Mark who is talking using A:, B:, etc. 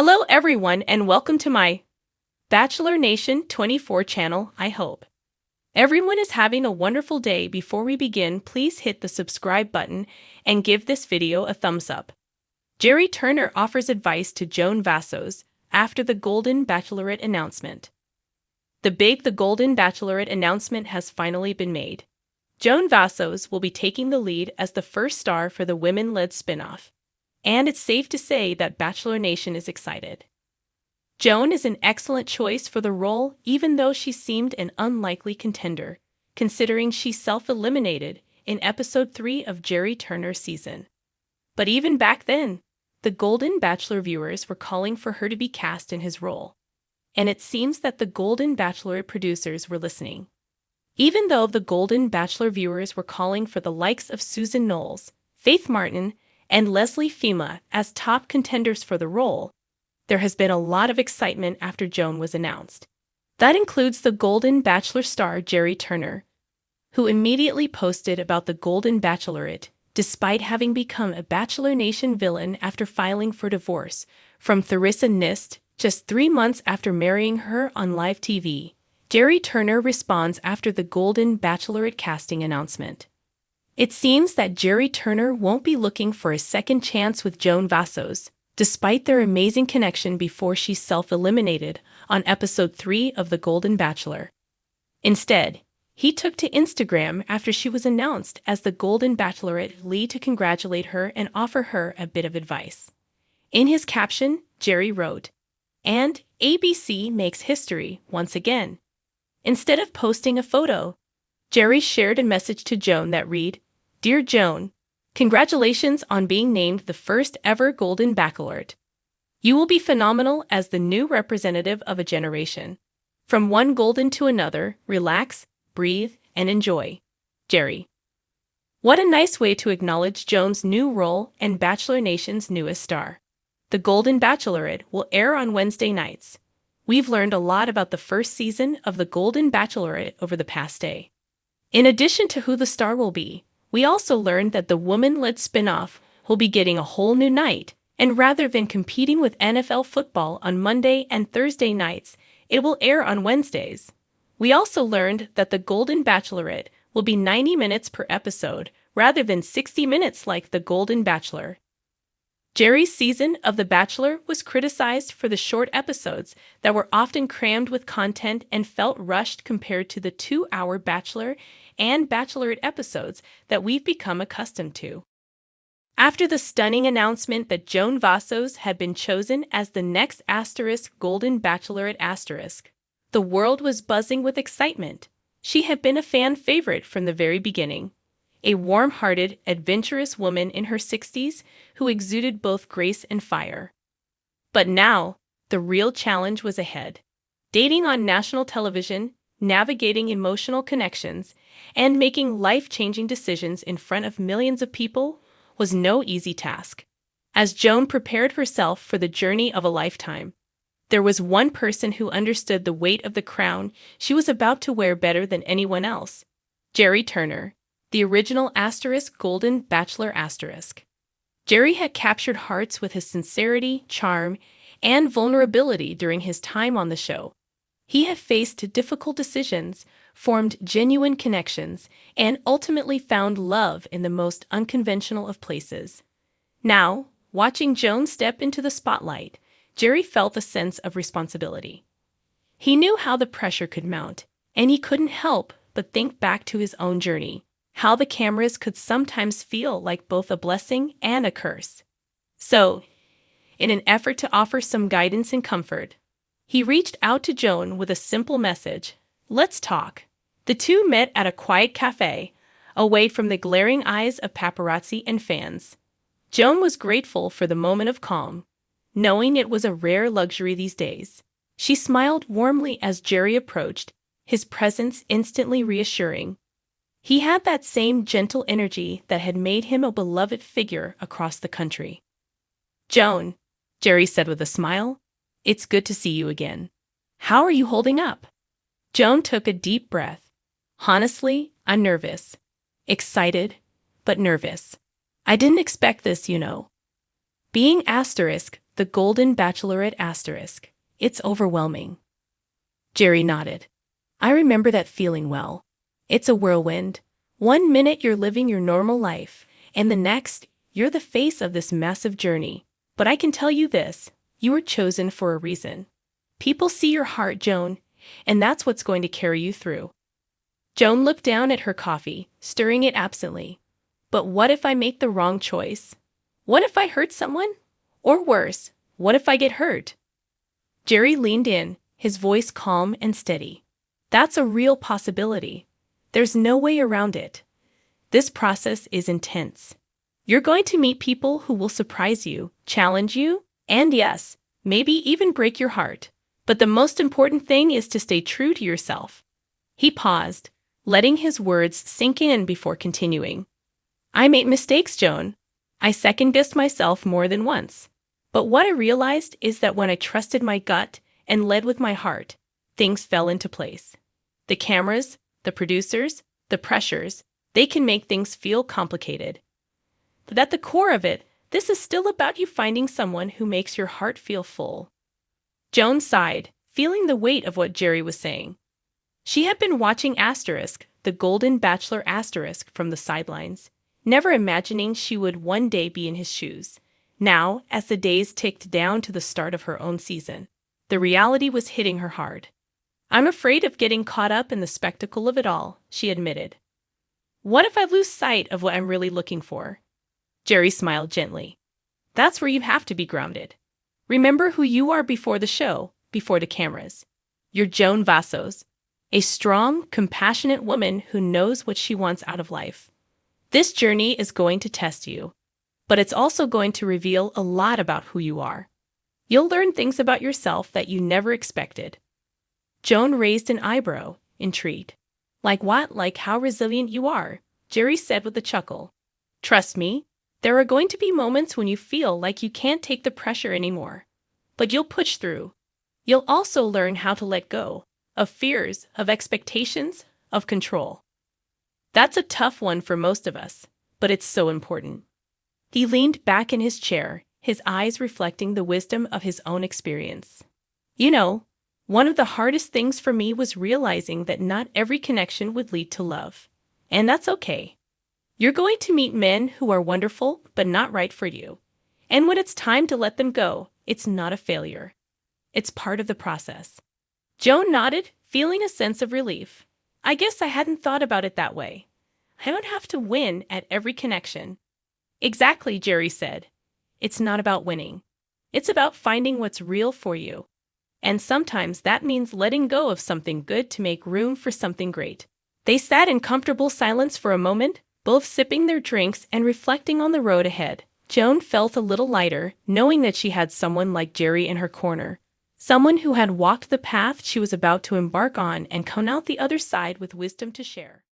A: Hello everyone and welcome to my Bachelor Nation 24 channel. I hope everyone is having a wonderful day. Before we begin, please hit the subscribe button and give this video a thumbs up. Gerry Turner offers advice to Joan Vassos after the Golden Bachelorette announcement. The Golden Bachelorette announcement has finally been made. Joan Vassos will be taking the lead as the first star for the women-led spin-off. And it's safe to say that Bachelor Nation is excited. Joan is an excellent choice for the role, even though she seemed an unlikely contender, considering she self-eliminated in episode 3 of Gerry Turner's season. But even back then, the Golden Bachelor viewers were calling for her to be cast in his role. And it seems that the Golden Bachelorette producers were listening. Even though the Golden Bachelor viewers were calling for the likes of Susan Knowles, Faith Martin, and Leslie Fema as top contenders for the role, there has been a lot of excitement after Joan was announced. That includes the Golden Bachelor star Gerry Turner, who immediately posted about the Golden Bachelorette despite having become a Bachelor Nation villain after filing for divorce from Theresa Nist just 3 months after marrying her on live TV. Gerry Turner responds after the Golden Bachelorette casting announcement. It seems that Gerry Turner won't be looking for a second chance with Joan Vassos, despite their amazing connection before she self-eliminated on episode 3 of The Golden Bachelor. Instead, he took to Instagram after she was announced as the Golden Bachelorette lead to congratulate her and offer her a bit of advice. In his caption, Gerry wrote, "And ABC makes history once again." Instead of posting a photo, Gerry shared a message to Joan that read, "Dear Joan, congratulations on being named the first ever Golden Bachelorette. You will be phenomenal as the new representative of a generation. From one golden to another, relax, breathe, and enjoy. Gerry." What a nice way to acknowledge Joan's new role and Bachelor Nation's newest star. The Golden Bachelorette will air on Wednesday nights. We've learned a lot about the first season of The Golden Bachelorette over the past day. In addition to who the star will be, we also learned that the woman-led spin-off will be getting a whole new night, and rather than competing with NFL football on Monday and Thursday nights, it will air on Wednesdays. We also learned that the Golden Bachelorette will be 90 minutes per episode, rather than 60 minutes like The Golden Bachelor. Gerry's season of The Bachelor was criticized for the short episodes that were often crammed with content and felt rushed compared to the 2-hour Bachelor and Bachelorette episodes that we've become accustomed to. After the stunning announcement that Joan Vassos had been chosen as the next Golden Bachelorette the world was buzzing with excitement. She had been a fan favorite from the very beginning. A warm-hearted, adventurous woman in her 60s who exuded both grace and fire. But now, the real challenge was ahead. Dating on national television, navigating emotional connections, and making life-changing decisions in front of millions of people was no easy task. As Joan prepared herself for the journey of a lifetime, there was one person who understood the weight of the crown she was about to wear better than anyone else: Gerry Turner, the original Golden Bachelor Gerry had captured hearts with his sincerity, charm, and vulnerability during his time on the show. He had faced difficult decisions, formed genuine connections, and ultimately found love in the most unconventional of places. Now, watching Joan step into the spotlight, Gerry felt a sense of responsibility. He knew how the pressure could mount, and he couldn't help but think back to his own journey, how the cameras could sometimes feel like both a blessing and a curse. So, in an effort to offer some guidance and comfort, he reached out to Joan with a simple message: "Let's talk." The two met at a quiet cafe, away from the glaring eyes of paparazzi and fans. Joan was grateful for the moment of calm, knowing it was a rare luxury these days. She smiled warmly as Gerry approached, his presence instantly reassuring. He had that same gentle energy that had made him a beloved figure across the country. "Joan," Gerry said with a smile, "it's good to see you again. How are you holding up?" Joan took a deep breath. "Honestly, I'm nervous. Excited, but nervous. I didn't expect this, you know. Being the Golden Bachelorette asterisk. It's overwhelming. Gerry nodded. I remember that feeling well. It's a whirlwind. One minute you're living your normal life, and the next, you're the face of this massive journey. But I can tell you this, you were chosen for a reason. People see your heart, Joan, and that's what's going to carry you through. Joan looked down at her coffee, stirring it absently. But what if I make the wrong choice? What if I hurt someone? Or worse, what if I get hurt? Gerry leaned in, his voice calm and steady. That's a real possibility. There's no way around it. This process is intense. You're going to meet people who will surprise you, challenge you, and yes, maybe even break your heart. But the most important thing is to stay true to yourself. He paused, letting his words sink in before continuing. I made mistakes, Joan. I second-guessed myself more than once. But what I realized is that when I trusted my gut and led with my heart, things fell into place. The cameras, the producers, the pressures, they can make things feel complicated. But at the core of it, this is still about you finding someone who makes your heart feel full. Joan sighed, feeling the weight of what Gerry was saying. She had been watching Asterisk, the Golden Bachelor asterisk, from the sidelines, never imagining she would one day be in his shoes. Now, as the days ticked down to the start of her own season, the reality was hitting her hard. I'm afraid of getting caught up in the spectacle of it all, she admitted. What if I lose sight of what I'm really looking for? Gerry smiled gently. That's where you have to be grounded. Remember who you are before the show, before the cameras. You're Joan Vassos, a strong, compassionate woman who knows what she wants out of life. This journey is going to test you, but it's also going to reveal a lot about who you are. You'll learn things about yourself that you never expected. Joan raised an eyebrow, intrigued. Like what? Like how resilient you are, Gerry said with a chuckle. Trust me, there are going to be moments when you feel like you can't take the pressure anymore. But you'll push through. You'll also learn how to let go of fears, of expectations, of control. That's a tough one for most of us, but it's so important. He leaned back in his chair, his eyes reflecting the wisdom of his own experience. You know, one of the hardest things for me was realizing that not every connection would lead to love. And that's okay. You're going to meet men who are wonderful, but not right for you. And when it's time to let them go, it's not a failure. It's part of the process. Joan nodded, feeling a sense of relief. I guess I hadn't thought about it that way. I don't have to win at every connection. Exactly, Gerry said. It's not about winning. It's about finding what's real for you. And sometimes that means letting go of something good to make room for something great. They sat in comfortable silence for a moment, both sipping their drinks and reflecting on the road ahead. Joan felt a little lighter, knowing that she had someone like Gerry in her corner. Someone who had walked the path she was about to embark on and come out the other side with wisdom to share.